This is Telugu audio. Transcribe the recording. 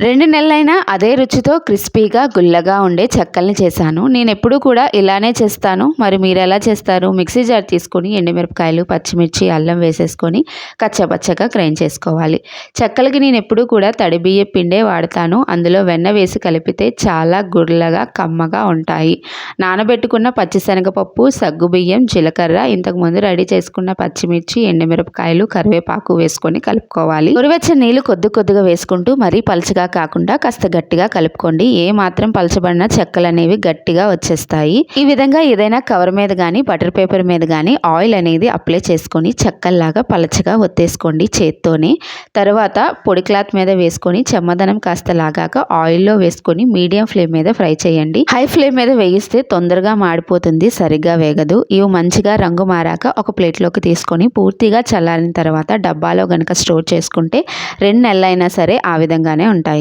2 నెలలైనా అదే రుచితో క్రిస్పీగా, గుల్లగా ఉండే చెక్కల్ని చేశాను. నేనెప్పుడూ కూడా ఇలానే చేస్తాను. మరి మీరెలా చేస్తారు? మిక్సీ జార్ తీసుకొని ఎండుమిరపకాయలు, పచ్చిమిర్చి, అల్లం వేసేసుకొని కచ్చాపచ్చాగా గ్రైండ్ చేసుకోవాలి. చెక్కలకి నేనెప్పుడూ కూడా తడి బియ్యపు పిండే వాడతాను. అందులో వెన్న వేసి కలిపితే చాలా గుల్లగా, కమ్మగా ఉంటాయి. నానబెట్టుకున్న పచ్చిశనగపప్పు, సగ్గుబియ్యం, జీలకర్ర, ఇంతకుముందు రెడీ చేసుకున్న పచ్చిమిర్చి, ఎండుమిరపకాయలు, కరివేపాకు వేసుకొని కలుపుకోవాలి. గోరువెచ్చని నీళ్లు కొద్ది కొద్దిగా వేసుకుంటూ మరీ పలుచగా కాకుండా కాస్త గట్టిగా కలుపుకోండి. ఏ మాత్రం పలచబడిన చెక్కలు అనేవి గట్టిగా వచ్చేస్తాయి. ఈ విధంగా ఏదైనా కవర్ మీద కానీ బటర్ పేపర్ మీద కానీ ఆయిల్ అనేది అప్లై చేసుకొని చెక్కల్లాగా పలచగా ఒత్తేసుకోండి చేత్తోనే. తర్వాత పొడి క్లాత్ మీద వేసుకొని చెమ్మదనం కాస్త లాగాక ఆయిల్లో వేసుకొని మీడియం ఫ్లేమ్ మీద ఫ్రై చేయండి. హై ఫ్లేమ్ మీద వేయిస్తే తొందరగా మాడిపోతుంది, సరిగ్గా వేగదు. ఇవి మంచిగా రంగు మారాక ఒక ప్లేట్లోకి తీసుకొని పూర్తిగా చల్లారిన తర్వాత డబ్బాలో గనక స్టోర్ చేసుకుంటే 2 నెలలైనా సరే ఆ విధంగానే ఉంటాయి.